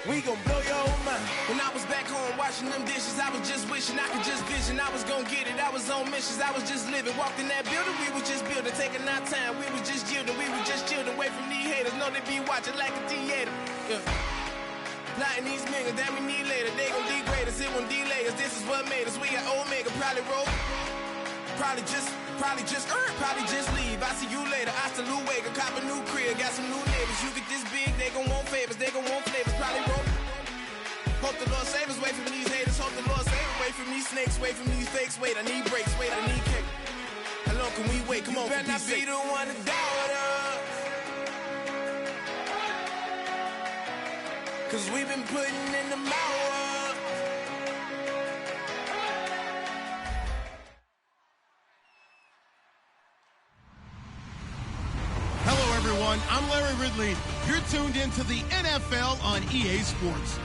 We gon' blow your mind. When I was back home washing them dishes, I was just wishing I could just vision. I was gon' get it, I was on missions, I was just living. Walked in that building, we was just building, taking our time. We was just yielding, we was just chilling. Away from these haters, know they be watching like a theater. Yeah. Plotting these niggas that we need later. They gon' degrade us, it won't delay us. This is what made us. We got Omega, probably roll. Probably just leave. I see you later. I salute Wake, cop a new crib, got some new neighbors. You get this big, they gon' want favors, they gon' want flavors. Probably roll. Hope the Lord save us, wait from these haters. Hope the Lord save us, wait from these snakes, wait from these fakes. Wait, I need breaks, wait, I need cake. How long can we wait? Come on, better not be the one to doubt us. Cause we've been putting in the hours. I'm Larry Ridley. You're tuned into the NFL on EA Sports.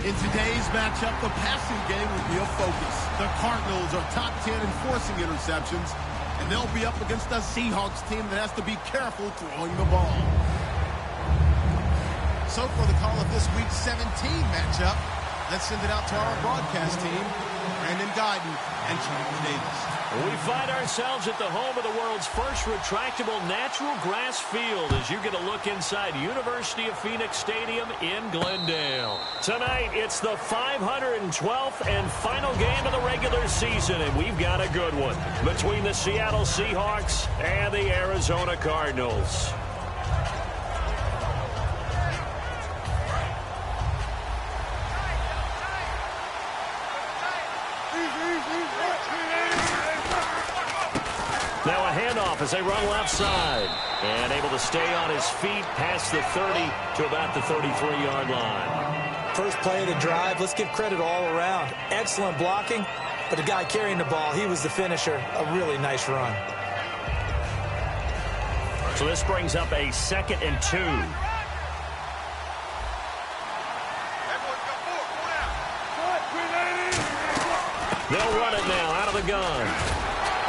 In today's matchup, the passing game will be a focus. The Cardinals are top 10 in forcing interceptions, and they'll be up against a Seahawks team that has to be careful throwing the ball. So for the call of this week's 17 matchup, let's send it out to our broadcast team, Brandon Guyton and Charlie Davis. We find ourselves at the home of the world's first retractable natural grass field as you get a look inside University of Phoenix Stadium in Glendale. Tonight, it's the 512th and final game of the regular season, and we've got a good one between the Seattle Seahawks and the Arizona Cardinals. Now a handoff as they run left side. And able to stay on his feet past the 30 to about the 33-yard line. First play of the drive, let's give credit all around. Excellent blocking, but the guy carrying the ball, he was the finisher. A really nice run. So this brings up a 2nd and 2. They'll run it now out of the gun.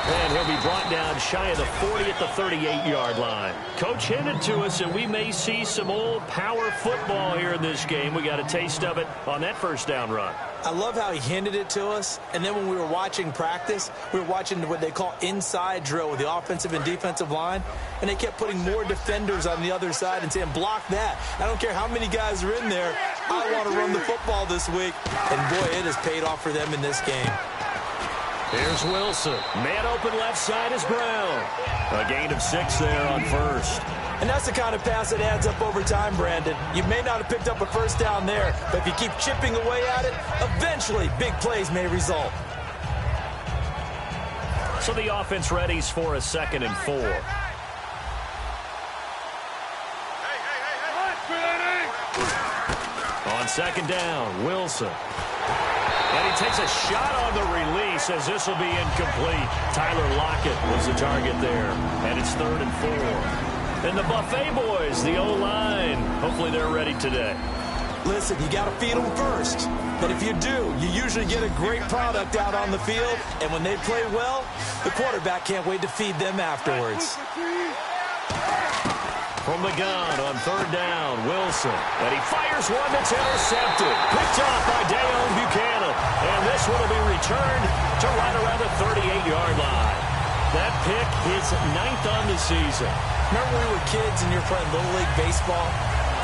And he'll be brought down shy of the 40 at the 38-yard line. Coach hinted to us, and we may see some old power football here in this game. We got a taste of it on that first down run. I love how he hinted it to us. And then when we were watching practice, we were watching what they call inside drill with the offensive and defensive line. And they kept putting more defenders on the other side and saying, block that. I don't care how many guys are in there. I want to run the football this week. And, boy, it has paid off for them in this game. Here's Wilson. Man open left side is Brown. A gain of 6 there on first. And that's the kind of pass that adds up over time, Brandon. You may not have picked up a first down there, but if you keep chipping away at it, eventually big plays may result. So the offense readies for a 2nd and 4. On 2nd down, Wilson. And he takes a shot on the release as this will be incomplete. Tyler Lockett was the target there. And it's 3rd and 4. And the Buffet boys, the O-line, hopefully they're ready today. Listen, you got to feed them first. But if you do, you usually get a great product out on the field. And when they play well, the quarterback can't wait to feed them afterwards. From the gun on 3rd down, Wilson. And he fires one that's intercepted. Picked off by Dayon Buchanan. And this one will be returned to right around the 38-yard line. That pick is 9th on the season. Remember when we were kids and you were playing Little League Baseball?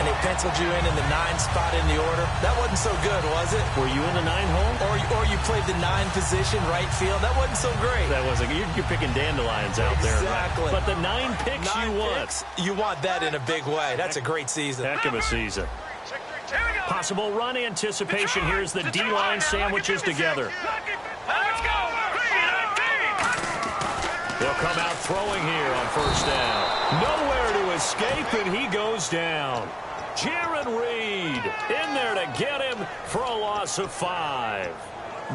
And they penciled you in the 9 spot in the order? That wasn't so good, was it? Were you in the 9 hole? Or you played the 9 position, right field? That wasn't so great. That wasn't. You're picking dandelions out there. Exactly. But the 9 picks you want. You want that in a big way. That's a great season. Heck of a season. Possible run anticipation. Here's the D-line sandwiches together. They'll come out throwing here on 1st down. Nowhere to escape, and he goes down. Jaron Reed in there to get him for a loss of 5.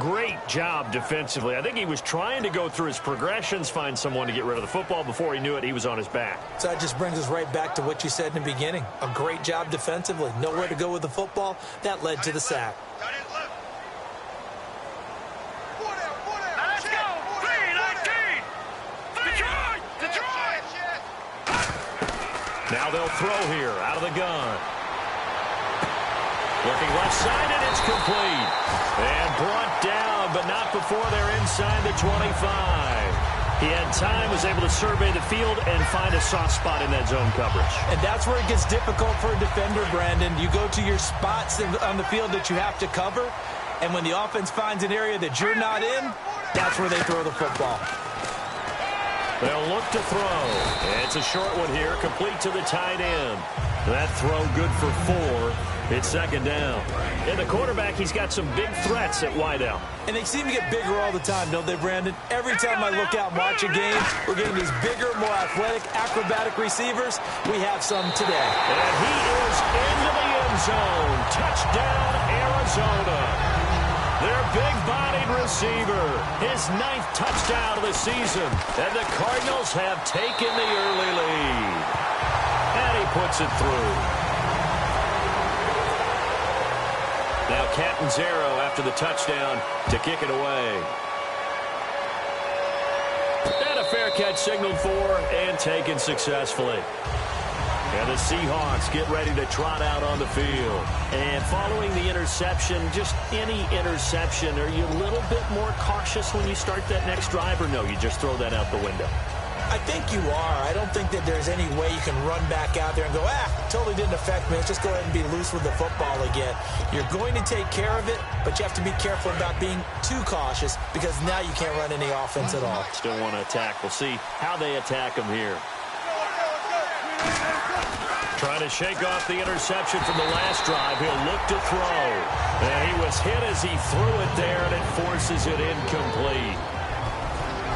Great job defensively. I think he was trying to go through his progressions, find someone to get rid of the football. Before he knew it, he was on his back. So that just brings us right back to what you said in the beginning. A great job defensively. Nowhere to go with the football. That led to the sack. Now they'll throw here out of the gun. Looking left side, and it's complete. And brought down, but not before they're inside the 25. He had time, was able to survey the field and find a soft spot in that zone coverage. And that's where it gets difficult for a defender, Brandon. You go to your spots on the field that you have to cover, and when the offense finds an area that you're not in, that's where they throw the football. They'll look to throw. It's a short one here, complete to the tight end. That throw good for 4. It's second down. And the quarterback, he's got some big threats at wideout. And they seem to get bigger all the time, don't they, Brandon? Every time I look out and watch a game, we're getting these bigger, more athletic, acrobatic receivers. We have some today. And he is into the end zone. Touchdown, Arizona. Their big-bodied receiver, his 9th touchdown of the season. And the Cardinals have taken the early lead. And he puts it through. Now Catanzaro after the touchdown to kick it away. And a fair catch signaled for and taken successfully. And the Seahawks get ready to trot out on the field. And following the interception, just any interception, are you a little bit more cautious when you start that next drive, or no, you just throw that out the window? I think you are. I don't think that there's any way you can run back out there and go, totally didn't affect me. Let's just go ahead and be loose with the football again. You're going to take care of it, but you have to be careful about being too cautious because now you can't run any offense at all. Still want to attack. We'll see how they attack him here. Trying to shake off the interception from the last drive. He'll look to throw. And he was hit as he threw it there, and it forces it incomplete.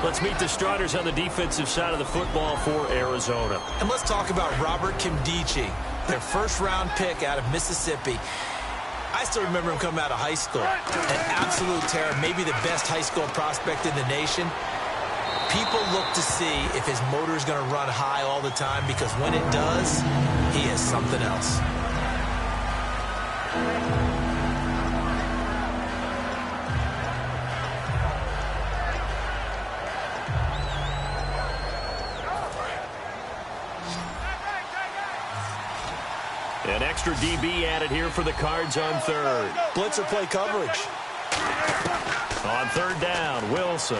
Let's meet the starters on the defensive side of the football for Arizona. And let's talk about Robert Kimdichie, their first-round pick out of Mississippi. I still remember him coming out of high school. An absolute terror, maybe the best high school prospect in the nation. People look to see if his motor is going to run high all the time because when it does, he is something else. An extra DB added here for the Cards on third. Blitzer play coverage. On third down, Wilson.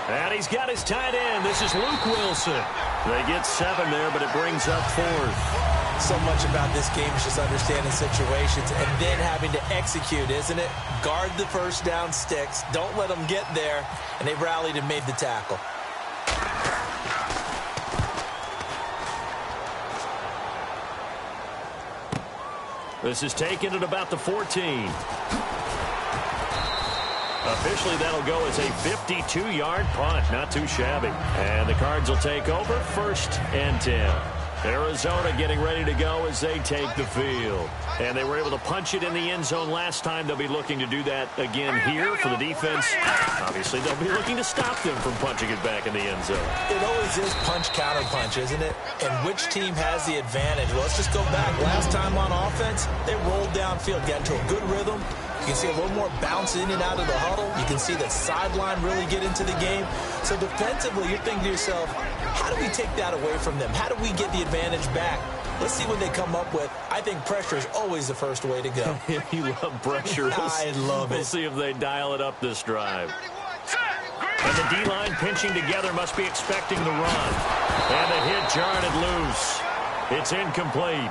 And he's got his tight end. This is Luke Wilson. They get 7 there, but it brings up 4th. So much about this game is just understanding situations and then having to execute, isn't it? Guard the first down sticks. Don't let them get there. And they rallied and made the tackle. This is taken at about the 14. Officially, that'll go as a 52-yard punt. Not too shabby. And the Cards will take over 1st and 10. Arizona getting ready to go as they take the field. And they were able to punch it in the end zone last time. They'll be looking to do that again here for the defense. Obviously, they'll be looking to stop them from punching it back in the end zone. It always is punch-counter-punch, isn't it? And which team has the advantage? Well, let's just go back. Last time on offense, they rolled downfield, got into a good rhythm. You can see a little more bounce in and out of the huddle. You can see the sideline really get into the game. So defensively, you're thinking to yourself, how do we take that away from them? How do we get the advantage back? Let's see what they come up with. I think pressure is always the first way to go. You love pressure. I love it. We'll see if they dial it up this drive. And the D-line pinching together must be expecting the run. And the hit jarred it loose. It's incomplete.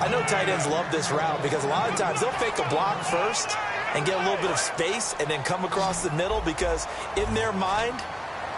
I know tight ends love this route because a lot of times they'll fake a block first and get a little bit of space and then come across the middle because in their mind,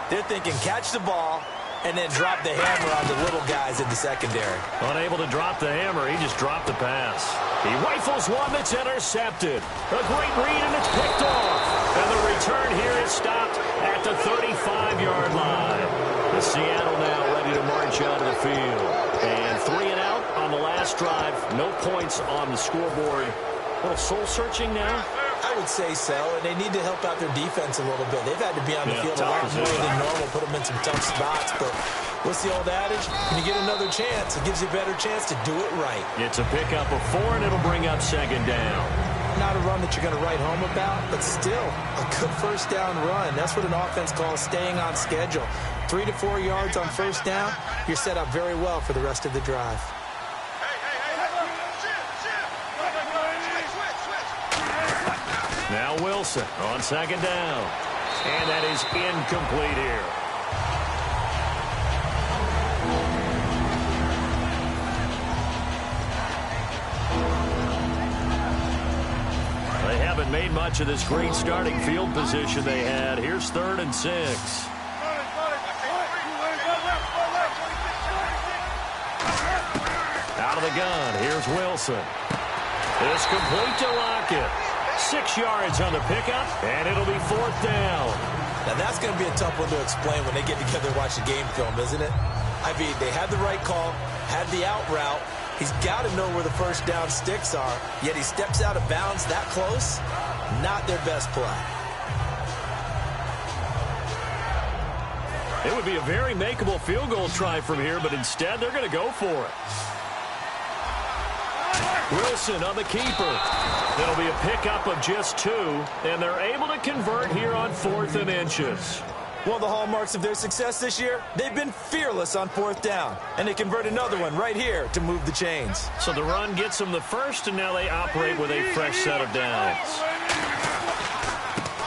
they're thinking catch the ball and then drop the hammer on the little guys in the secondary. Unable to drop the hammer, he just dropped the pass. He rifles one that's intercepted. A great read, and it's picked off. And the return here is stopped at the 35-yard line. The Seattle now ready to march out of the field. And 3 and out on the last drive. No points on the scoreboard. A little soul-searching now. I would say so, and they need to help out their defense a little bit. They've had to be on the field a lot more than normal, put them in some tough spots. But what's the old adage? When you get another chance, it gives you a better chance to do it right. It's a pickup of 4, and it'll bring up second down. Not a run that you're going to write home about, but still a good first down run. That's what an offense calls staying on schedule. 3 to 4 yards on first down, you're set up very well for the rest of the drive. Now Wilson on second down. And that is incomplete here. They haven't made much of this great starting field position they had. Here's 3rd and 6. Out of the gun, here's Wilson. It's complete to Lockett. 6 yards on the pickup, and it'll be 4th down. Now, that's going to be a tough one to explain when they get together and watch the game film, isn't it? I mean, they had the right call, had the out route. He's got to know where the first down sticks are, yet he steps out of bounds that close. Not their best play. It would be a very makeable field goal try from here, but instead they're going to go for it. Wilson on the keeper. It'll be a pickup of just 2, and they're able to convert here on 4th and inches. One of the hallmarks of their success this year, they've been fearless on 4th down, and they convert another one right here to move the chains. So the run gets them the first, and now they operate with a fresh set of downs.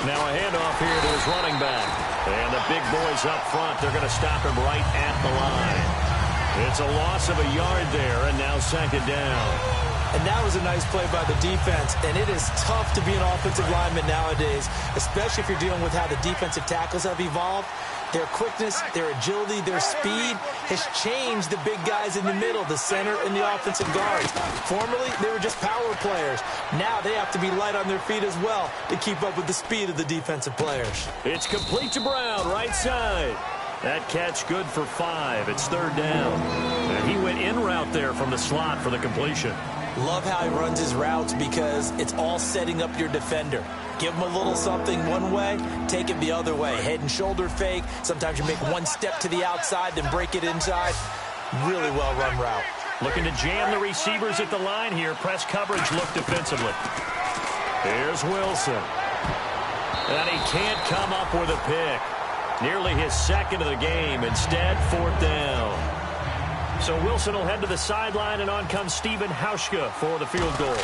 Now a handoff here to his running back. And the big boys up front, they're going to stop him right at the line. It's a loss of a yard there, and now 2nd down. And that was a nice play by the defense, and it is tough to be an offensive lineman nowadays, especially if you're dealing with how the defensive tackles have evolved. Their quickness, their agility, their speed has changed the big guys in the middle, the center, and the offensive guards. Formerly, they were just power players. Now they have to be light on their feet as well to keep up with the speed of the defensive players. It's complete to Brown, right side. That catch good for 5. It's 3rd down. And he went in route there from the slot for the completion. Love how he runs his routes because it's all setting up your defender. Give him a little something one way, take it the other way. Head and shoulder fake. Sometimes you make one step to the outside, then break it inside. Really well-run route. Looking to jam the receivers at the line here. Press coverage look defensively. Here's Wilson. And he can't come up with a pick. Nearly his 2nd of the game. Instead, 4th down. So Wilson will head to the sideline, and on comes Stephen Hauschka for the field goal.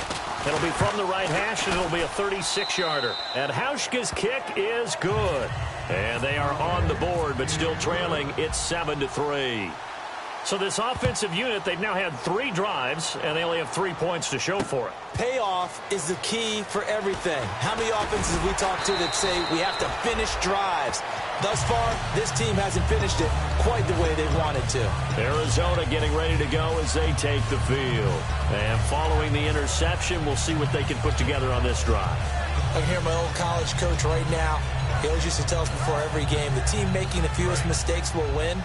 It'll be from the right hash, and it'll be a 36-yarder. And Hauschka's kick is good. And they are on the board, but still trailing. It's 7-3. So this offensive unit, they've now had 3 drives, and they only have 3 points to show for it. Payoff is the key for everything. How many offenses have we talked to that say we have to finish drives? Thus far, this team hasn't finished it quite the way they wanted to. Arizona getting ready to go as they take the field. And following the interception, we'll see what they can put together on this drive. I can hear my old college coach right now. He always used to tell us before every game, the team making the fewest mistakes will win.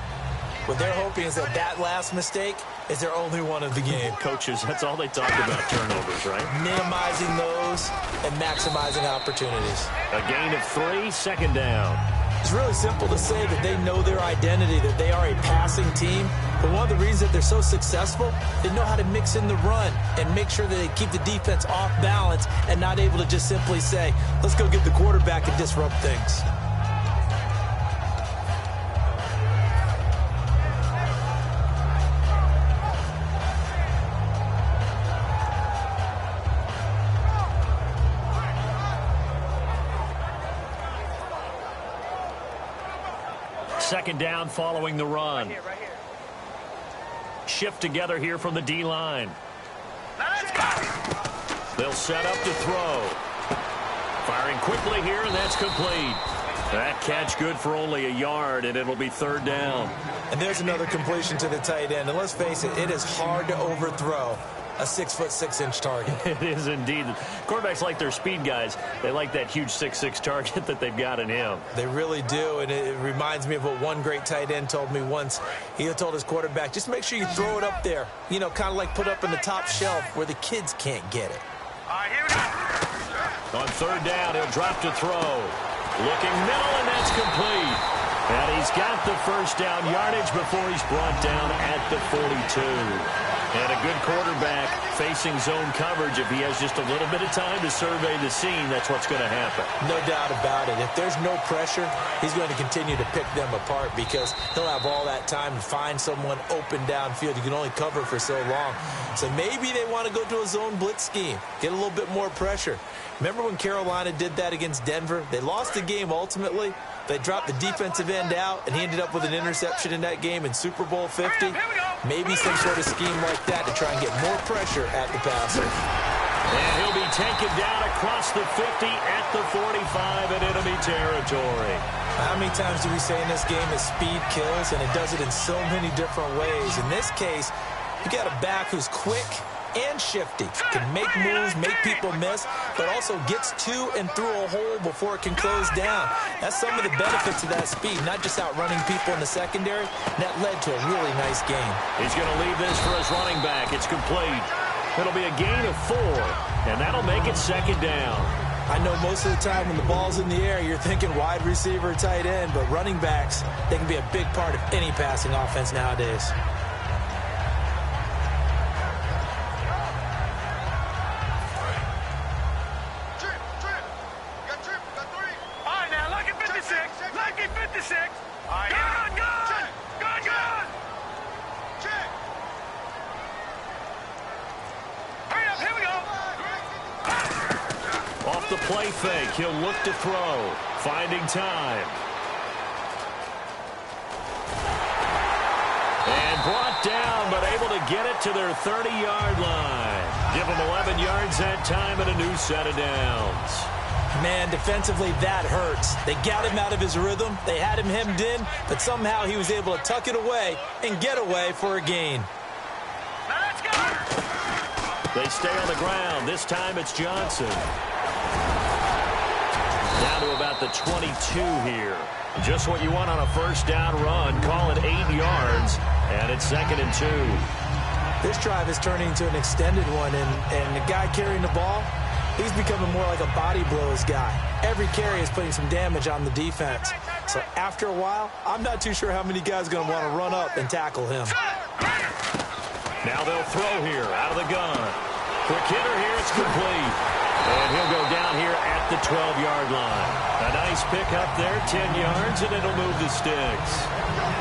What they're hoping is that that last mistake is their only one of the game. Coaches, that's all they talk about, turnovers, right? Minimizing those and maximizing opportunities. A gain of 3, 2nd down. It's really simple to say that they know their identity, that they are a passing team. But one of the reasons that they're so successful, they know how to mix in the run and make sure that they keep the defense off balance and not able to just simply say, let's go get the quarterback and disrupt things. Second down following the run. Shift together here from the D-line. They'll set up to throw. Firing quickly here, and that's complete. That catch good for only a yard, and it'll be 3rd down. And there's another completion to the tight end. And let's face it, it is hard to overthrow a 6'6" target. It is indeed. Quarterbacks like their speed guys. They like that huge 6'6" target that they've got in him. They really do, and it reminds me of what one great tight end told me once. He told his quarterback, just make sure you throw it up there. You know, kind of like put up in the top shelf where the kids can't get it. All right, here we go. On 3rd down, he'll drop to throw. Looking middle, and that's complete. And he's got the first down yardage before he's brought down at the 42. And a good quarterback facing zone coverage. If he has just a little bit of time to survey the scene, that's what's going to happen. No doubt about it. If there's no pressure, he's going to continue to pick them apart because he'll have all that time to find someone open downfield. You can only cover for so long. So maybe they want to go to a zone blitz scheme, get a little bit more pressure. Remember when Carolina did that against Denver? They lost the game ultimately. They dropped the defensive end out, and he ended up with an interception in that game in Super Bowl 50. Maybe some sort of scheme like that to try and get more pressure at the passer. And he'll be taken down across the 50 at the 45 in enemy territory. How many times do we say in this game that speed kills, and it does it in so many different ways? In this case, you got a back who's quick and shifty, can make moves, make people miss, but also gets to and through a hole before it can close down. That's some of the benefits of that speed, not just outrunning people in the secondary. That led to a really nice game. He's going to leave this for his running back. It's complete. It'll be a gain of 4, and that'll make it second down. I know most of the time when the ball's in the air, you're thinking wide receiver, tight end, but running backs, they can be a big part of any passing offense nowadays. Off the play fake, he'll look to throw, finding time. And brought down, but able to get it to their 30-yard line. Give them 11 yards that time and a new set of downs. Man, defensively, that hurts. They got him out of his rhythm. They had him hemmed in, but somehow he was able to tuck it away and get away for a gain. Let's go! They stay on the ground. This time it's Johnson. Down to about the 22 here. Just what you want on a first down run. Call it 8 yards, and it's 2nd and 2. This drive is turning into an extended one, and the guy carrying the ball, he's becoming more like a body blows guy. Every carry is putting some damage on the defense. So after a while, I'm not too sure how many guys are going to want to run up and tackle him. Now they'll throw here out of the gun. Quick hitter here, it's complete. And he'll go down here at the 12-yard line. A nice pickup there, 10 yards, and it'll move the sticks.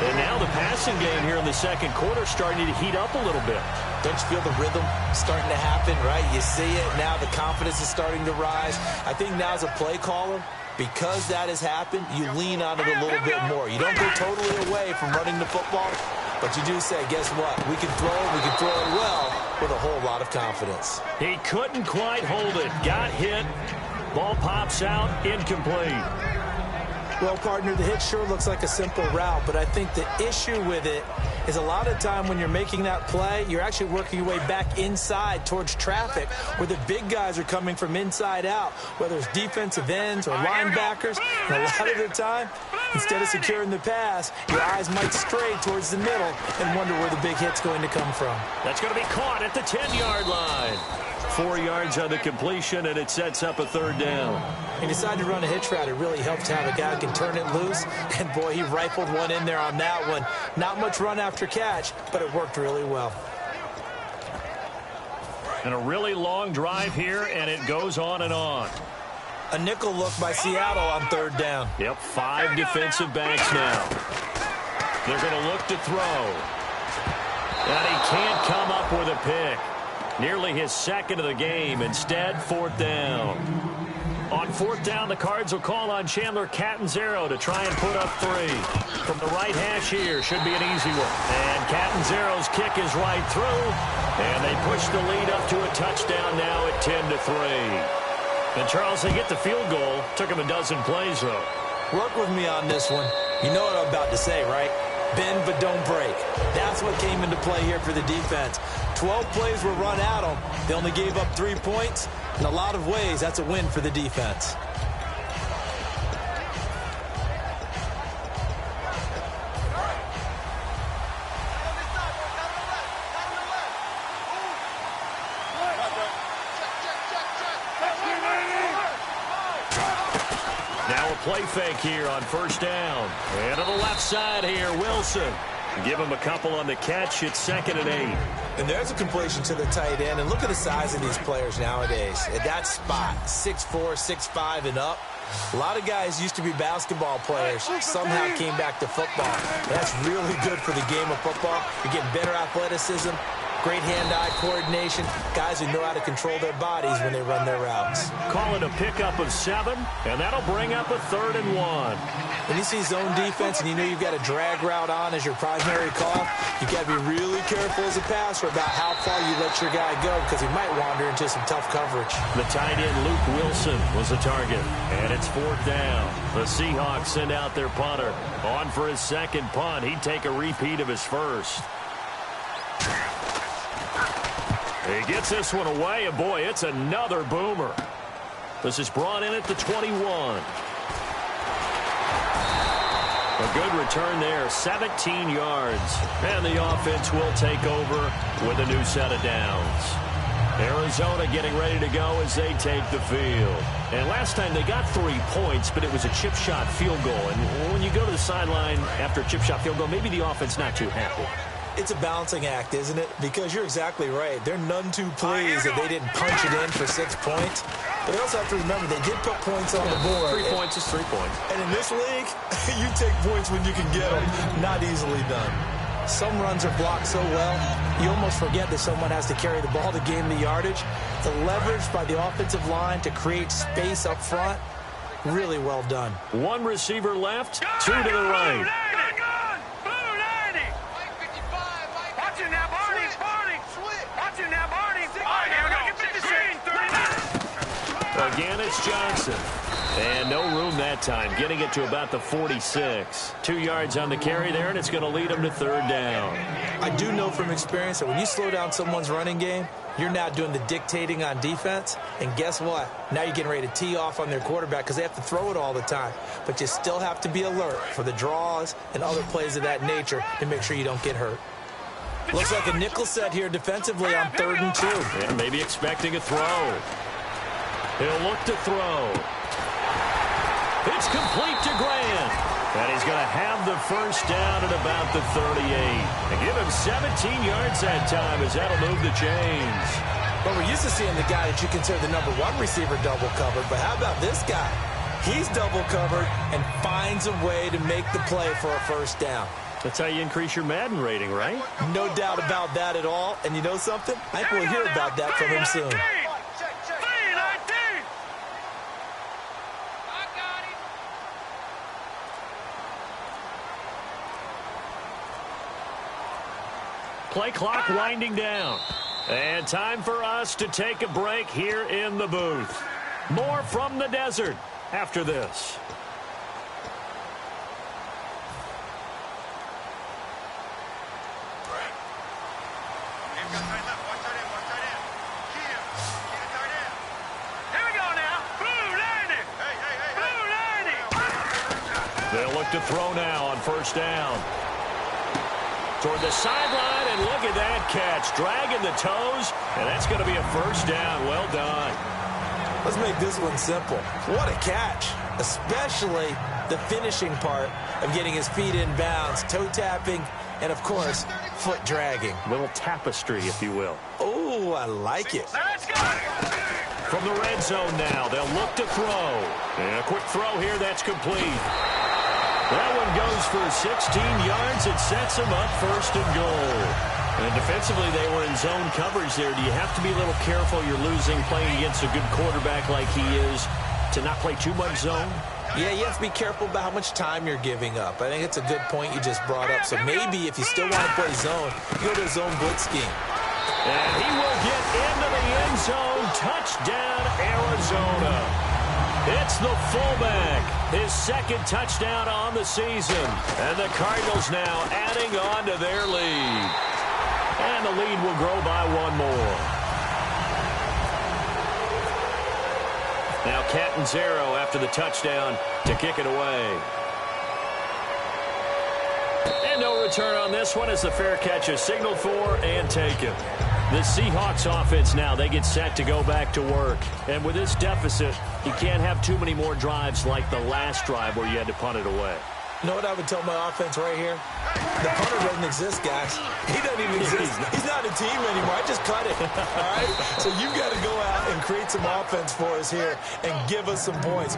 And now the passing game here in the second quarter starting to heat up a little bit. Don't you feel the rhythm starting to happen, right? You see it. Now the confidence is starting to rise. I think now as a play caller, because that has happened, you lean on it a little bit more. You don't go totally away from running the football, but you do say, guess what? We can throw it well with a whole lot of confidence. He couldn't quite hold it. Got hit. Ball pops out. Incomplete. Well, partner, the hit sure looks like a simple route, but I think the issue with it is a lot of time when you're making that play, you're actually working your way back inside towards traffic where the big guys are coming from inside out, whether it's defensive ends or linebackers. And a lot of the time, instead of securing the pass, your eyes might stray towards the middle and wonder where the big hit's going to come from. That's going to be caught at the 10-yard line. 4 yards on the completion, and it sets up a 3rd down. He decided to run a hitch route. It really helps to have a guy who can turn it loose. And, boy, he rifled one in there on that one. Not much run after catch, but it worked really well. And a really long drive here, and it goes on and on. A nickel look by Seattle on 3rd down. Yep, 5 defensive backs now. They're going to look to throw. And he can't come up with a pick. Nearly his 2nd of the game. Instead, 4th down. On 4th down, the Cards will call on Chandler Catanzaro to try and put up 3. From the right hash here, should be an easy one. And Catanzaro's kick is right through. And they push the lead up to a touchdown now at 10-3. And Charles, they get the field goal. Took him a dozen plays, though. Work with me on this one. You know what I'm about to say, right? Bend but don't break. That's what came into play here for the defense. 12 plays were run at them. They only gave up 3 points. In a lot of ways, that's a win for the defense. Now a play fake here on 1st down. And to the left side here, Wilson. Give him a couple on the catch. It's 2nd and 8. And there's a completion to the tight end. And look at the size of these players nowadays. At that spot, 6'4", 6'5", and up. A lot of guys used to be basketball players, somehow came back to football. That's really good for the game of football. You're getting better athleticism, great hand-eye coordination, guys who know how to control their bodies when they run their routes. Call it a pickup of 7, and that'll bring up a 3rd and 1. When you see zone defense and you know you've got a drag route on as your primary call, you've got to be really careful as a passer about how far you let your guy go because he might wander into some tough coverage. The tight end, Luke Wilson, was the target, and it's 4th down. The Seahawks send out their punter. On for his 2nd punt. He'd take a repeat of his 1st. He gets this one away, and boy, it's another boomer. This is brought in at the 21. A good return there, 17 yards. And the offense will take over with a new set of downs. Arizona getting ready to go as they take the field. And last time they got 3 points, but it was a chip shot field goal. And when you go to the sideline after a chip shot field goal, maybe the offense not too happy. It's a balancing act, isn't it? Because you're exactly right. They're none too pleased that they didn't punch it in for 6 points. But they also have to remember they did put points on the board. 3 points is 3 points. And in this league, you take points when you can get them. Not easily done. Some runs are blocked so well, you almost forget that someone has to carry the ball to gain the yardage. The leverage by the offensive line to create space up front, really well done. 1 receiver left, 2 to the right. Again, it's Johnson. And no room that time, getting it to about the 46. 2 yards on the carry there, and it's going to lead them to 3rd down. I do know from experience that when you slow down someone's running game, you're now doing the dictating on defense. And guess what? Now you're getting ready to tee off on their quarterback because they have to throw it all the time. But you still have to be alert for the draws and other plays of that nature to make sure you don't get hurt. Looks like a nickel set here defensively on 3rd and 2. Yeah, maybe expecting a throw. He'll look to throw. It's complete to Grant. And he's going to have the 1st down at about the 38. And give him 17 yards that time as that'll move the chains. But we're used to seeing the guy that you consider the number 1 receiver double covered. But how about this guy? He's double covered and finds a way to make the play for a 1st down. That's how you increase your Madden rating, right? No doubt about that at all. And you know something? I think we'll hear about that from him soon. Play clock winding down. And time for us to take a break here in the booth. More from the desert after this. They'll look to throw now on 1st down. Toward the sideline, and look at that catch. Dragging the toes, and that's going to be a 1st down. Well done. Let's make this one simple. What a catch, especially the finishing part of getting his feet in bounds, toe tapping, and, of course, foot dragging. A little tapestry, if you will. Oh, I like it. From the red zone now, they'll look to throw. And a quick throw here, that's complete. That one goes for 16 yards. It sets them up 1st and goal. And defensively, they were in zone coverage there. Do you have to be a little careful? You're losing playing against a good quarterback like he is to not play too much zone? Yeah, you have to be careful about how much time you're giving up. I think it's a good point you just brought up. So maybe if you still want to play zone, you go to a zone blitz scheme. And he will get into the end zone. Touchdown, Arizona. It's the fullback, his 2nd touchdown on the season. And the Cardinals now adding on to their lead. And the lead will grow by 1 more. Now Catanzaro after the touchdown to kick it away. And no return on this one as the fair catch is signaled for and taken. The Seahawks offense now, they get set to go back to work. And with this deficit, you can't have too many more drives like the last drive where you had to punt it away. You know what I would tell my offense right here? The punter doesn't exist, guys. He doesn't even exist. He's not a team anymore. I just cut it, all right? So you've got to go out and create some offense for us here and give us some points.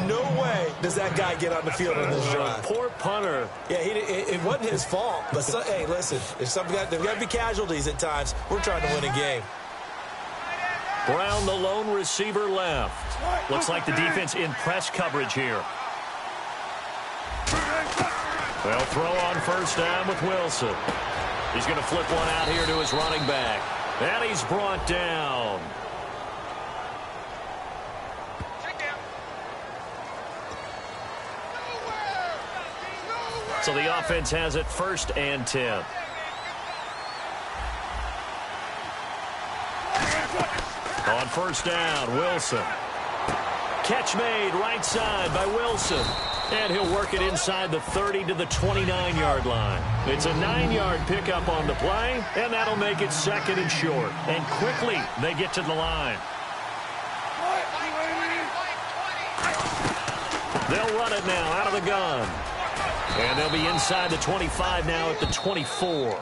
No way does that guy get on the field on this drive. Poor punter. Yeah, it wasn't his fault. But, hey, listen, there's got to be casualties at times. We're trying to win a game. Brown, the lone receiver left. Looks like the defense in press coverage here. They'll throw on first down with Wilson. He's going to flip one out here to his running back. And he's brought down. So the offense has it 1st and 10. On first down, Wilson. Catch made right side by Wilson. And he'll work it inside the 30 to the 29-yard line. It's a 9-yard pickup on the play, and that'll make it 2nd and short. And quickly, they get to the line. They'll run it now out of the gun. And they'll be inside the 25 now at the 24.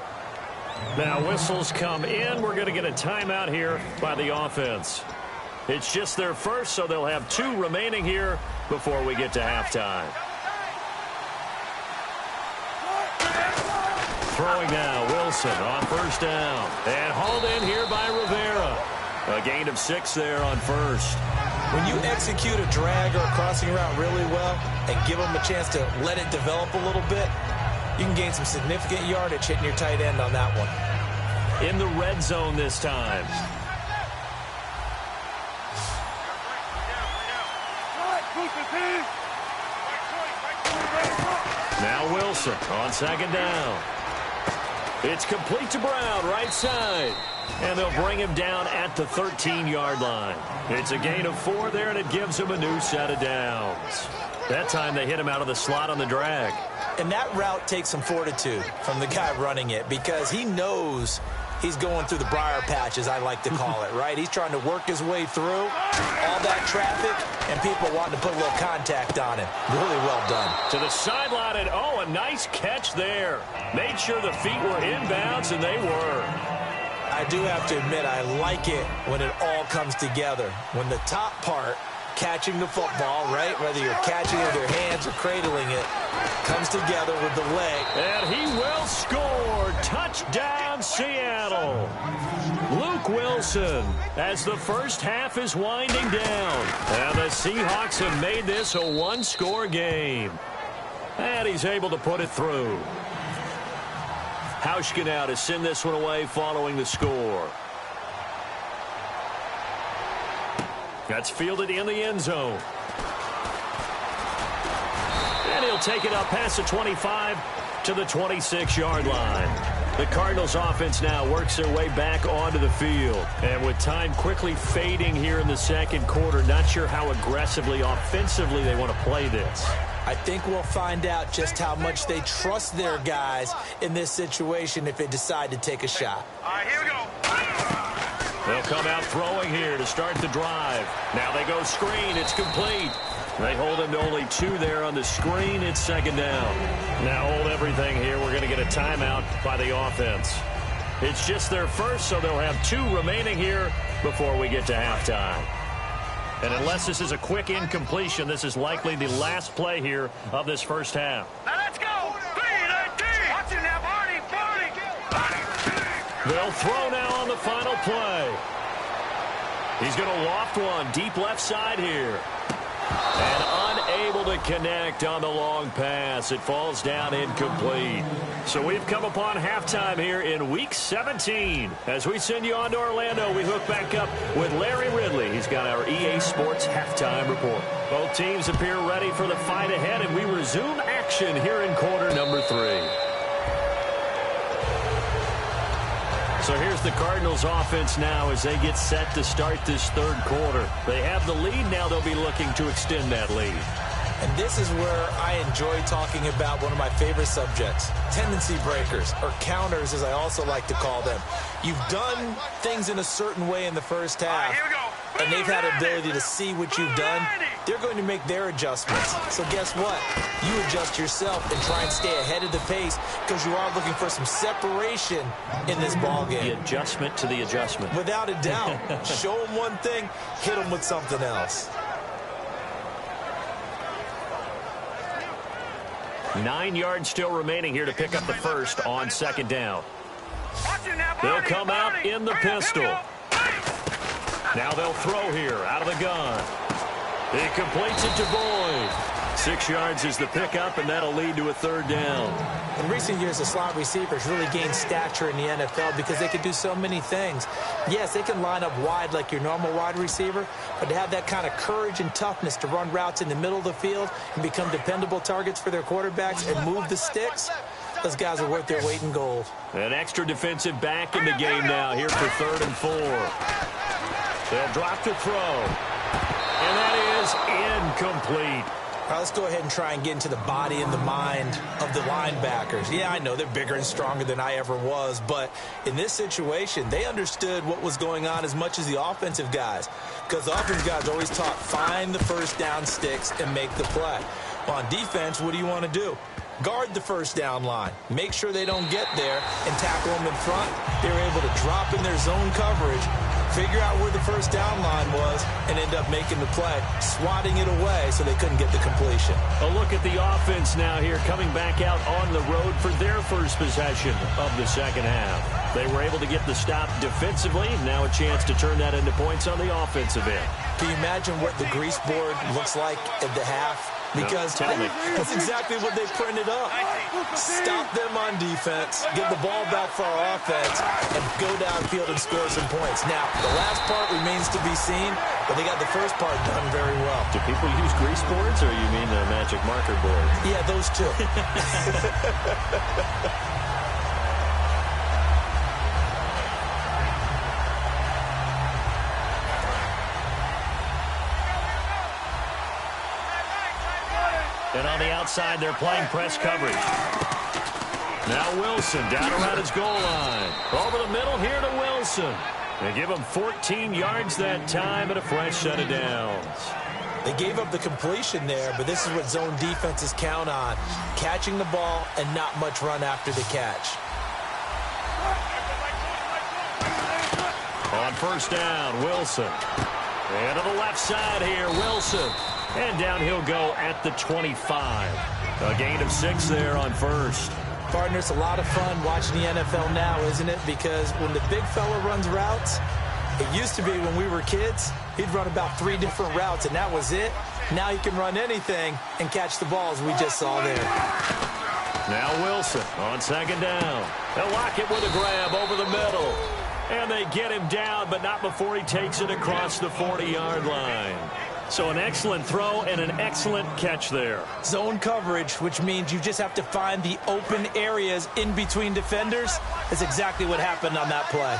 Now whistles come in. We're going to get a timeout here by the offense. It's just their first, so they'll have 2 remaining here before we get to halftime. Throwing now, Wilson on first down. And hauled in here by Rivera. A gain of 6 there on first. When you execute a drag or a crossing route really well and give them a chance to let it develop a little bit, you can gain some significant yardage hitting your tight end on that one. In the red zone this time. Now Wilson on 2nd down. It's complete to Brown, right side. And they'll bring him down at the 13-yard line. It's a gain of 4 there, and it gives him a new set of downs. That time they hit him out of the slot on the drag. And that route takes some fortitude from the guy running it because he knows he's going through the briar patch, as I like to call it, right? He's trying to work his way through all that traffic and people wanting to put a little contact on him. Really well done. To the sideline, and a nice catch there. Made sure the feet were inbounds, and they were. I do have to admit, I like it when it all comes together. When the top part, catching the football, right, whether you're catching it with your hands or cradling it, comes together with the leg. And he will score. Touchdown, Seattle. Luke Wilson, as the first half is winding down. And the Seahawks have made this a 1-score game. And he's able to put it through. Hauschka now to send this one away following the score. That's fielded in the end zone. And he'll take it up past the 25 to the 26-yard line. The Cardinals offense now works their way back onto the field. And with time quickly fading here in the second quarter, not sure how aggressively, offensively they want to play this. I think we'll find out just how much they trust their guys in this situation if they decide to take a shot. All right, here we go. They'll come out throwing here to start the drive. Now they go screen. It's complete. They hold him to only 2 there on the screen. It's 2nd down. Now hold everything here. We're going to get a timeout by the offense. It's just their first, so they'll have 2 remaining here before we get to halftime. And unless this is a quick incompletion, this is likely the last play here of this first half. Now let's go. Watch it now, Barney. They'll throw now on the final play. He's going to loft one deep left side here. And unable to connect on the long pass. It falls down incomplete. So we've come upon halftime here in Week 17. As we send you on to Orlando, we hook back up with Larry Ridley. He's got our EA Sports halftime report. Both teams appear ready for the fight ahead, and we resume action here in quarter number 3. So here's the Cardinals offense now as they get set to start this third quarter. They have the lead. Now they'll be looking to extend that lead. And this is where I enjoy talking about one of my favorite subjects, tendency breakers, or counters as I also like to call them. You've done things in a certain way in the first half. Here we go. and they've had ability to see what you've done, they're going to make their adjustments. So guess what? You adjust yourself and try and stay ahead of the pace because you are looking for some separation in this ball game. The adjustment to the adjustment. Without a doubt. Show them one thing, hit them with something else. 9 yards still remaining here to pick up the first on second down. They'll come out in the pistol. Now they'll throw here out of the gun. He completes it to Boyd. 6 yards is the pickup, and that'll lead to a third down. In recent years, the slot receivers really gained stature in the NFL because they can do so many things. Yes, they can line up wide like your normal wide receiver, but to have that kind of courage and toughness to run routes in the middle of the field and become dependable targets for their quarterbacks and move the sticks, those guys are worth their weight in gold. An extra defensive back in the game now here for 3rd and 4. They'll drop to throw. And that is incomplete. All right, let's go ahead and try and get into the body and the mind of the linebackers. Yeah, I know they're bigger and stronger than I ever was, but in this situation, they understood what was going on as much as the offensive guys, because the offensive guys always taught find the first down sticks and make the play. Well, on defense, what do you want to do? Guard the first down line. Make sure they don't get there and tackle them in front. They were able to drop in their zone coverage, figure out where the first down line was, and end up making the play, swatting it away so they couldn't get the completion. A look at the offense now here, coming back out on the road for their first possession of the second half. They were able to get the stop defensively, and now a chance to turn that into points on the offensive end. Can you imagine what the grease board looks like at the half? Because that's exactly what they printed up. Stop them on defense, get the ball back for our offense, and go downfield and score some points. Now, the last part remains to be seen, but they got the first part done very well. Do people use grease boards, or you mean the magic marker board? Yeah, those two. And on the outside, they're playing press coverage. Now Wilson down around his goal line. Over the middle here to Wilson. They give him 14 yards that time and a fresh set of downs. They gave up the completion there, but this is what zone defenses count on. Catching the ball and not much run after the catch. On first down, Wilson. And to the left side here, Wilson. And down he'll go at the 25. A gain of 6 there on first. Partner, it's a lot of fun watching the NFL now, isn't it? Because when the big fella runs routes, it used to be when we were kids, he'd run about 3 different routes, and that was it. Now he can run anything and catch the balls we just saw there. Now Wilson on second down. They'll lock it with a grab over the middle. And they get him down, but not before he takes it across the 40-yard line. So an excellent throw and an excellent catch there. Zone coverage, which means you just have to find the open areas in between defenders. That's exactly what happened on that play.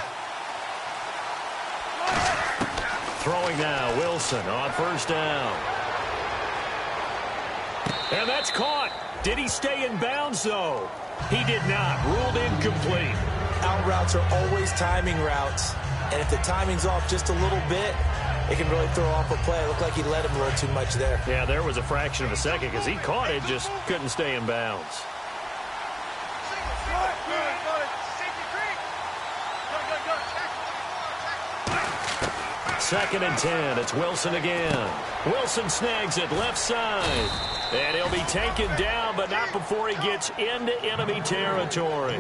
Throwing now, Wilson on first down. And that's caught. Did he stay in bounds, though? He did not. Ruled incomplete. Out routes are always timing routes. And if the timing's off just a little bit, it can really throw off a play. It looked like he let him a little too much there. Yeah, there was a fraction of a second because he caught it, just couldn't stay in bounds. Second and 10. It's Wilson again. Wilson snags it left side. And he'll be taken down, but not before he gets into enemy territory.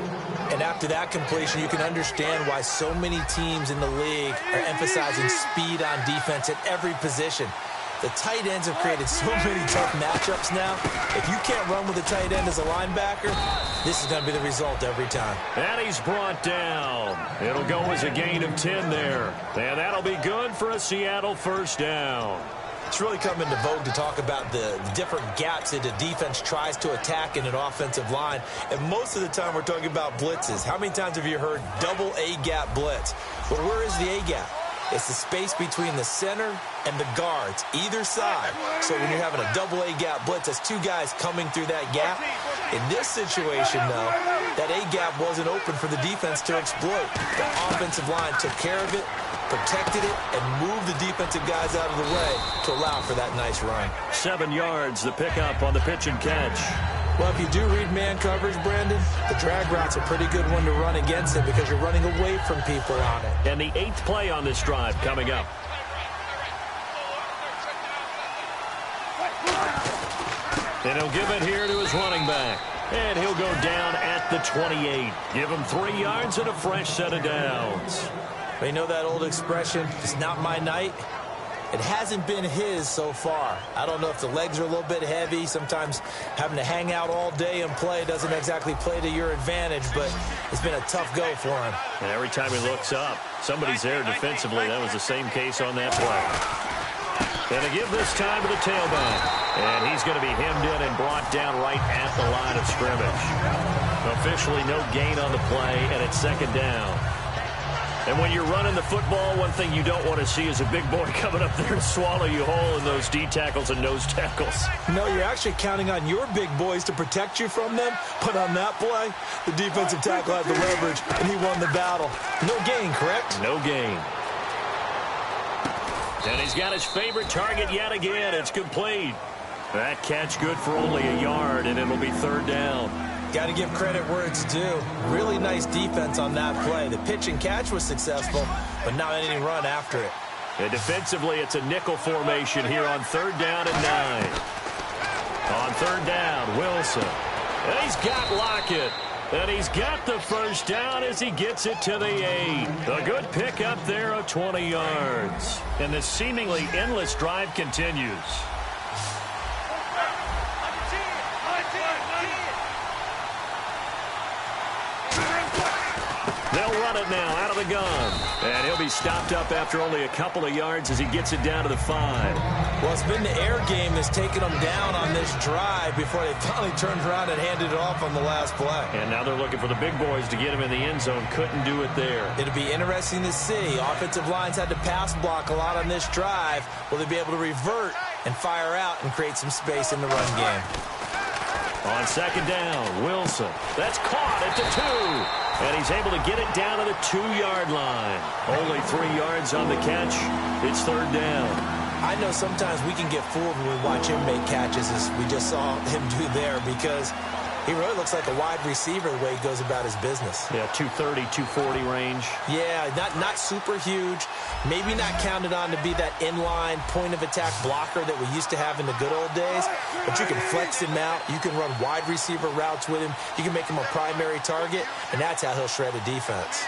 And after that completion, you can understand why so many teams in the league are emphasizing speed on defense at every position. The tight ends have created so many tough matchups now. If you can't run with a tight end as a linebacker, this is going to be the result every time. And he's brought down. It'll go as a gain of 10 there. And that'll be good for a Seattle first down. It's really come into vogue to talk about the different gaps that a defense tries to attack in an offensive line. And most of the time we're talking about blitzes. How many times have you heard double A-gap blitz? Well, where is the A-gap? It's the space between the center and the guards, either side. So when you're having a double A-gap blitz, that's 2 guys coming through that gap. In this situation, though, that A-gap wasn't open for the defense to exploit. The offensive line took care of it, protected it, and moved the defensive guys out of the way to allow for that nice run. 7 yards, the pickup on the pitch and catch. Well, if you do read man coverage, Brandon, the drag route's a pretty good one to run against it because you're running away from people on it. And the 8th play on this drive coming up. And he'll give it here to his running back. And he'll go down at the 28. Give him 3 yards and a fresh set of downs. You know that old expression, it's not my night? It hasn't been his so far. I don't know if the legs are a little bit heavy. Sometimes having to hang out all day and play doesn't exactly play to your advantage, but it's been a tough go for him. And every time he looks up, somebody's there defensively. That was the same case on that play. And to give this time to the tailback. And he's going to be hemmed in and brought down right at the line of scrimmage. Officially no gain on the play, and it's 2nd down. And when you're running the football, one thing you don't want to see is a big boy coming up there and swallow you whole in those D tackles and nose tackles. No, you're actually counting on your big boys to protect you from them. But on that play, the defensive tackle had the leverage, and he won the battle. No gain, correct? No gain. And he's got his favorite target yet again. It's complete. That catch good for only a yard, and it'll be 3rd down. Got to give credit where it's due. Really nice defense on that play. The pitch and catch was successful, but not any run after it. And defensively, it's a nickel formation here on 3rd down and 9. On 3rd down, Wilson. And he's got Lockett. And he's got the first down as he gets it to the 8. A good pick up there of 20 yards. And this seemingly endless drive continues. They'll run it now out of the gun. And he'll be stopped up after only a couple of yards as he gets it down to the 5. Well, it's been the air game that's taken them down on this drive before they finally turned around and handed it off on the last play. And now they're looking for the big boys to get him in the end zone. Couldn't do it there. It'll be interesting to see. Offensive lines had to pass block a lot on this drive. Will they be able to revert and fire out and create some space in the run game? On 2nd down, Wilson. That's caught at the 2. And he's able to get it down to the 2-yard line. Only 3 yards on the catch. It's 3rd down. I know sometimes we can get fooled when we watch him make catches, as we just saw him do there, because he really looks like a wide receiver the way he goes about his business. Yeah, 230, 240 range. Yeah, not super huge. Maybe not counted on to be that inline point-of-attack blocker that we used to have in the good old days. But you can flex him out. You can run wide receiver routes with him. You can make him a primary target, and that's how he'll shred a defense.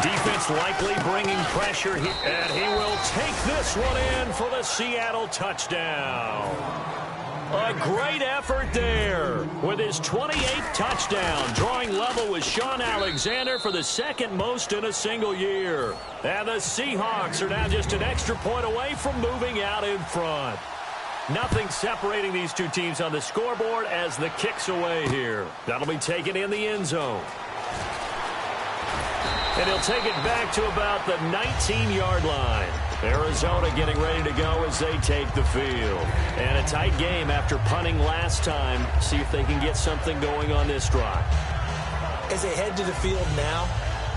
Defense likely bringing pressure, and he will take this one in for the Seattle touchdown. A great effort there with his 28th touchdown, drawing level with Sean Alexander for the 2nd most in a single year. And the Seahawks are now just an extra point away from moving out in front. Nothing separating these two teams on the scoreboard as the kick's away here. That'll be taken in the end zone. And he'll take it back to about the 19-yard line. Arizona getting ready to go as they take the field. And a tight game after punting last time. See if they can get something going on this drive. As they head to the field now,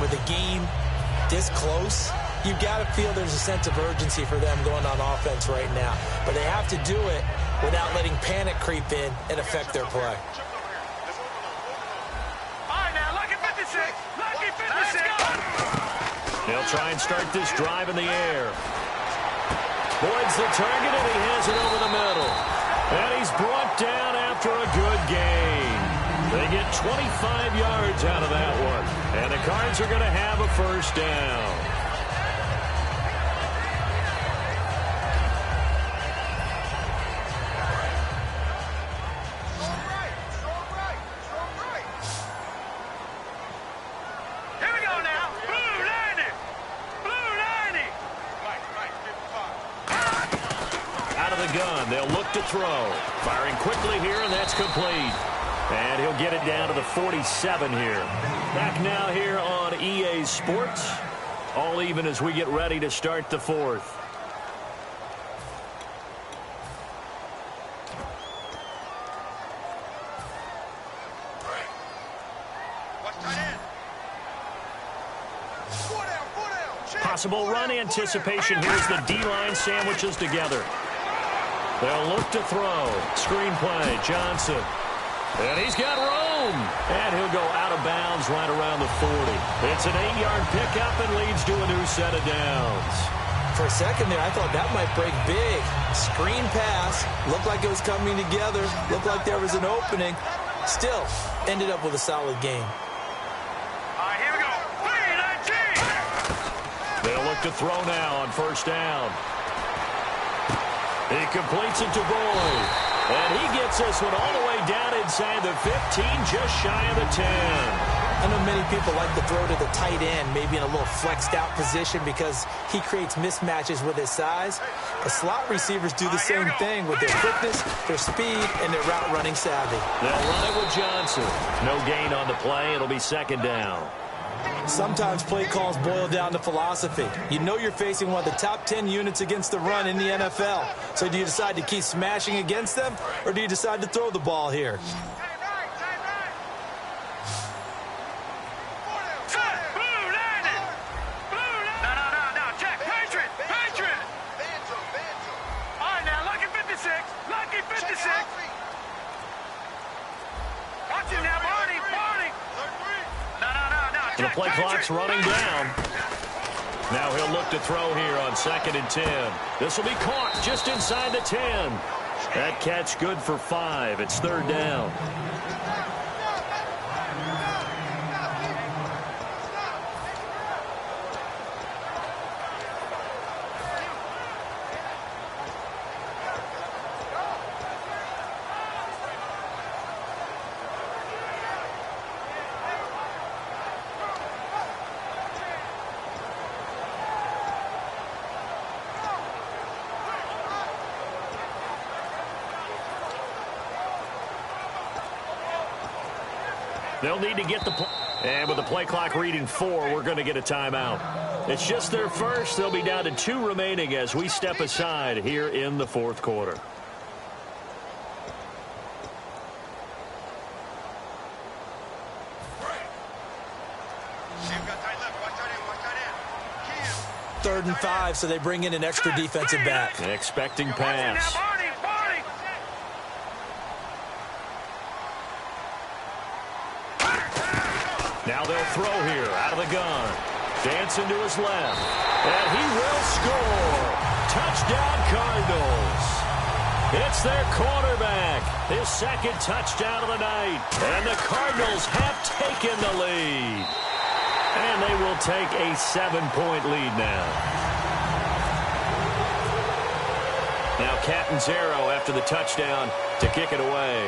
with the game this close, you've got to feel there's a sense of urgency for them going on offense right now. But they have to do it without letting panic creep in and affect their play. They'll try and start this drive in the air. Boyd's the target, and he has it over the middle. And he's brought down after a good gain. They get 25 yards out of that one. And the Cards are going to have a first down. Gun. They'll look to throw. Firing quickly here, and that's complete. And he'll get it down to the 47 here. Back now here on EA Sports. All even as we get ready to start the 4th. Possible run anticipation here as the D-line sandwiches together. They'll look to throw. Screen play, Johnson. And he's got room. And he'll go out of bounds right around the 40. It's an 8-yard pickup and leads to a new set of downs. For a second there, I thought that might break big. Screen pass. Looked like it was coming together. Looked like there was an opening. Still, ended up with a solid game. All right, here we go. 3-19. They'll look to throw now on first down. He completes it to Boyd. And he gets this one all the way down inside the 15, just shy of the 10. I know many people like to throw to the tight end, maybe in a little flexed out position because he creates mismatches with his size. The slot receivers do the same thing with their quickness, their speed, and their route running savvy. They'll run it with Johnson. No gain on the play. It'll be second down. Sometimes play calls boil down to philosophy. You know you're facing one of the top 10 units against the run in the NFL. So do you decide to keep smashing against them, or do you decide to throw the ball here? And the play clock's running down. Now he'll look to throw here on 2nd and 10. This will be caught just inside the 10. That catch good for 5. It's 3rd down. They'll need to get the play. And with the play clock reading 4, we're going to get a timeout. It's just their first. They'll be down to 2 remaining as we step aside here in the 4th quarter. Third and 5, so they bring in an extra defensive back. Expecting pass. Now they'll throw here out of the gun. Dancing to his left. And he will score. Touchdown, Cardinals. It's their quarterback. His 2nd touchdown of the night. And the Cardinals have taken the lead. And they will take a 7-point lead now. Now Catanzaro after the touchdown to kick it away.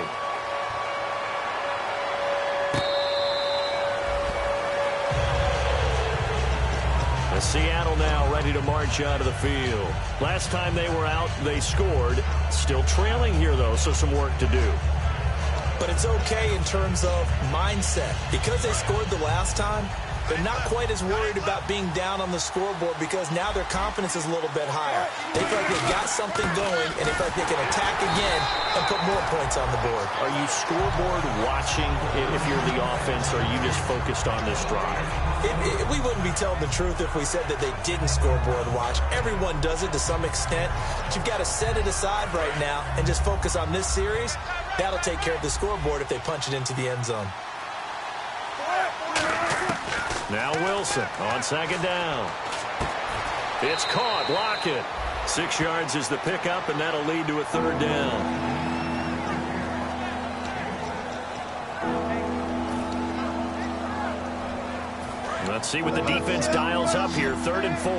Seattle now ready to march out of the field. Last time they were out, they scored. Still trailing here, though, so some work to do. But it's okay in terms of mindset. Because they scored the last time, they're not quite as worried about being down on the scoreboard because now their confidence is a little bit higher. They feel like they've got something going, and they feel like they can attack again and put more points on the board. Are you scoreboard watching if you're the offense, or are you just focused on this drive? We wouldn't be telling the truth if we said that they didn't scoreboard watch. Everyone does it to some extent. But you've got to set it aside right now and just focus on this series. That'll take care of the scoreboard if they punch it into the end zone. Now Wilson on 2nd down. It's caught. Lockett. 6 yards is the pickup, and that'll lead to a 3rd down. Let's see what the defense dials up here. 3rd and 4.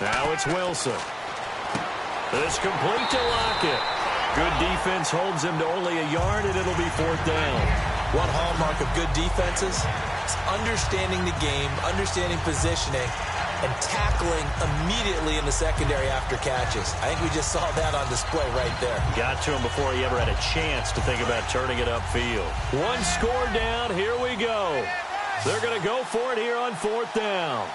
Now it's Wilson. It's complete to Lockett. Good defense holds him to only a yard, and it'll be 4th down. One hallmark of good defenses is understanding the game, understanding positioning, and tackling immediately in the secondary after catches. I think we just saw that on display right there. Got to him before he ever had a chance to think about turning it upfield. 1 score down. Here we go. They're going to go for it here on 4th down.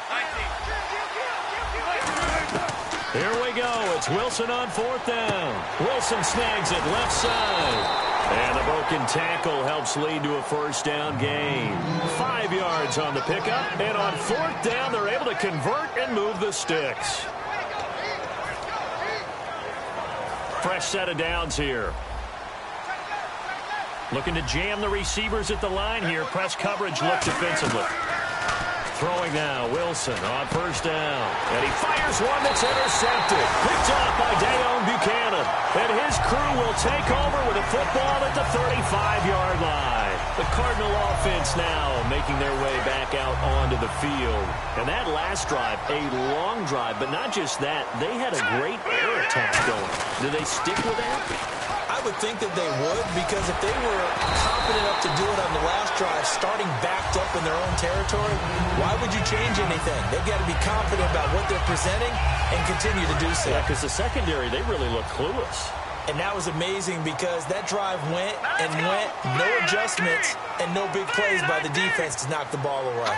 Here we go. It's Wilson on 4th down. Wilson snags it left side. And the broken tackle helps lead to a first down gain. 5 yards on the pickup. And on 4th down, they're able to convert and move the sticks. Fresh set of downs here. Looking to jam the receivers at the line here. Press coverage look defensively. Throwing now, Wilson on 1st down. And he fires one that's intercepted. Picked off by Dayon Buchanan. And his crew will take over with a football at the 35-yard line. The Cardinal offense now making their way back out onto the field. And that last drive, a long drive, but not just that. They had a great air attack going. Do they stick with that? I would think that they would, because if they were confident enough to do it on the last drive, starting backed up in their own territory, why would you change anything? They've got to be confident about what they're presenting and continue to do so. Yeah, because the secondary, they really look clueless. And that was amazing because that drive went and went, no adjustments, and no big plays by the defense to knock the ball away.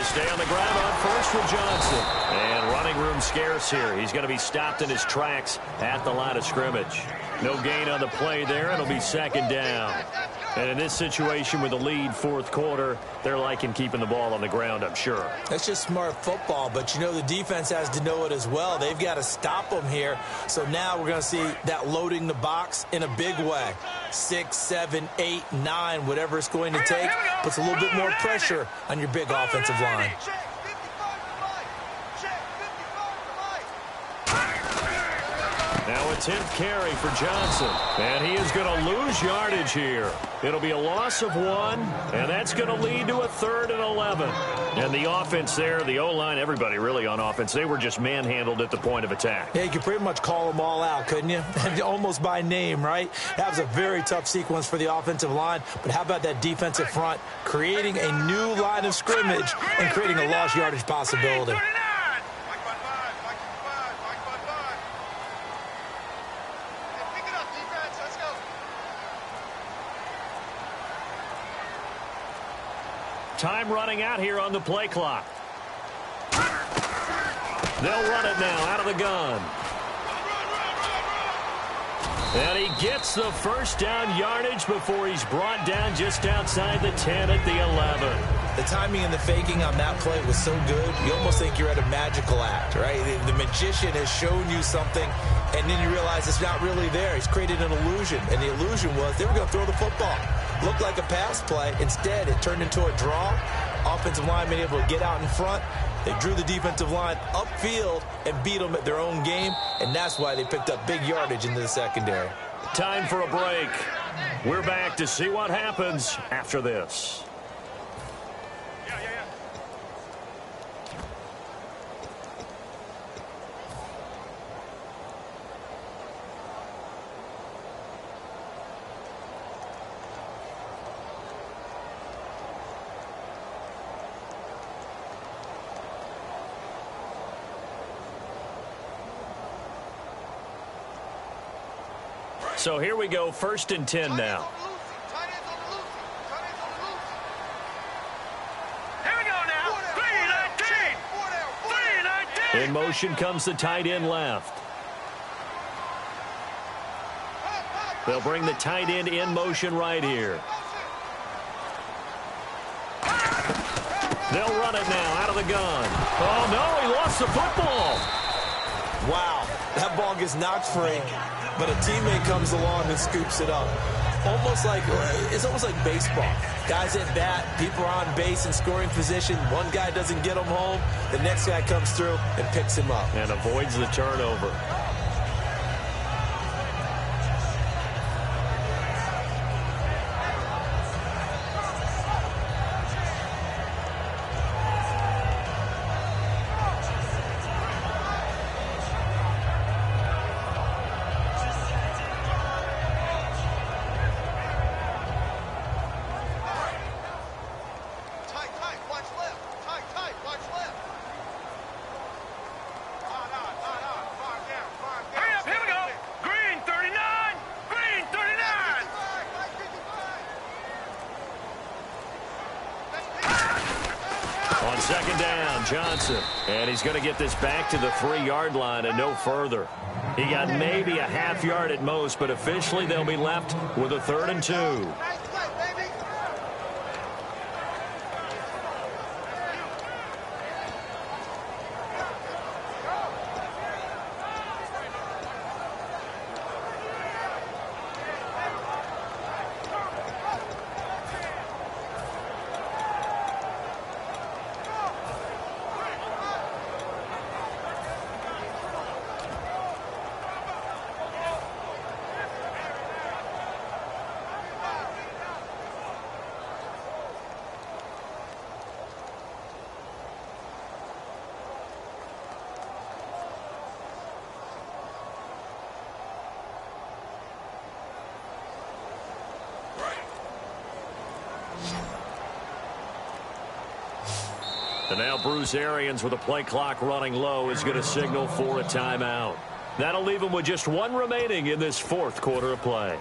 Stay on the ground on first with Johnson. And running room scarce here. He's going to be stopped in his tracks at the line of scrimmage. No gain on the play there. It'll be 2nd down. And in this situation with the lead 4th quarter, they're liking keeping the ball on the ground, I'm sure. That's just smart football, but you know the defense has to know it as well. They've got to stop them here. So now we're going to see that loading the box in a big way. 6, 7, 8, 9, whatever it's going to take, puts a little bit more pressure on your big offensive line. Now a 10th carry for Johnson. And he is going to lose yardage here. It'll be a loss of 1, and that's going to lead to a 3rd and 11. And the offense there, the O-line, everybody really on offense, they were just manhandled at the point of attack. Yeah, you could pretty much call them all out, couldn't you? Almost by name, right? That was a very tough sequence for the offensive line. But how about that defensive front creating a new line of scrimmage and creating a lost yardage possibility? Time running out here on the play clock. They'll run it now out of the gun. And he gets the first down yardage before he's brought down just outside the 10 at the 11. The timing and the faking on that play was so good, you almost think you're at a magical act, right? The magician has shown you something, and then you realize it's not really there. He's created an illusion, and the illusion was they were going to throw the football. Looked like a pass play. Instead, it turned into a draw. Offensive line being able to get out in front. They drew the defensive line upfield and beat them at their own game, and that's why they picked up big yardage into the secondary. Time for a break. We're back to see what happens after this. So here we go, 1st and 10 now. Here we go now. 3-19. In motion comes the tight end left. They'll bring the tight end in motion right here. They'll run it now out of the gun. Oh, no, he lost the football. Wow, that ball gets knocked free, but a teammate comes along and scoops it up. It's almost like baseball. Guys at bat, people are on base in scoring position. One guy doesn't get him home. The next guy comes through and picks him up. And avoids the turnover. On second down, Johnson. And he's going to get this back to the 3-yard line and no further. He got maybe a half yard at most, but officially they'll be left with a 3rd and 2. And now Bruce Arians, with the play clock running low, is going to signal for a timeout. That'll leave him with just 1 remaining in this 4th quarter of play.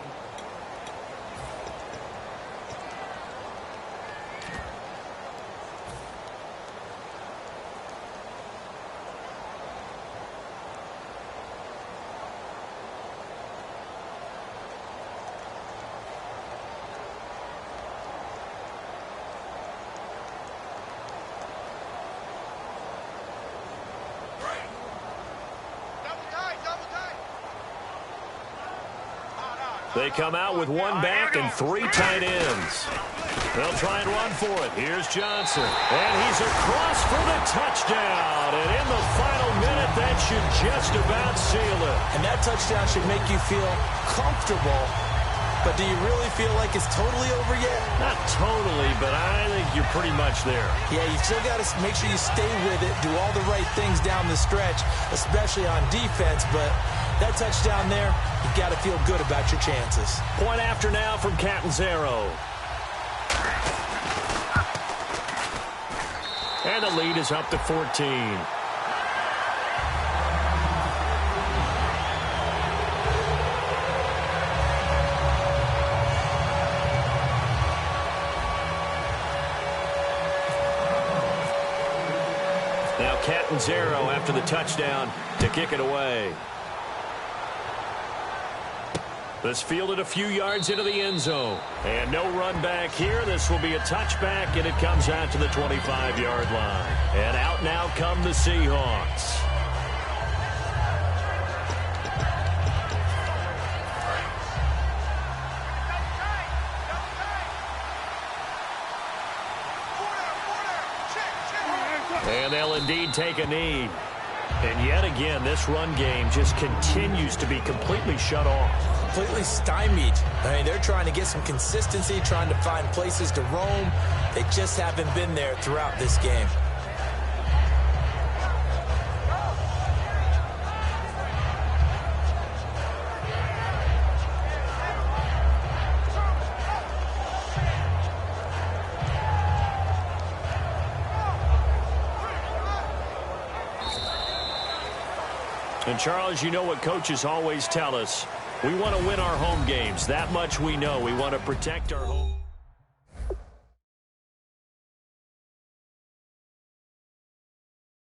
They come out with 1 back and 3 tight ends. They'll try and run for it. Here's Johnson. And he's across for the touchdown. And in the final minute, that should just about seal it. And that touchdown should make you feel comfortable. But do you really feel like it's totally over yet? Not totally, but I think you're pretty much there. Yeah, you still got to make sure you stay with it, do all the right things down the stretch, especially on defense. But that touchdown there, you've got to feel good about your chances. Point after now from Catanzaro. And the lead is up to 14. Now Catanzaro after the touchdown to kick it away. This fielded a few yards into the end zone. And no run back here. This will be a touchback, and it comes out to the 25-yard line. And out now come the Seahawks. And they'll indeed take a knee. And yet again, this run game just continues to be completely shut off. Completely stymied. I mean, they're trying to get some consistency, trying to find places to roam. They just haven't been there throughout this game. And, Charles, you know what coaches always tell us. We want to win our home games. That much we know. We want to protect our home.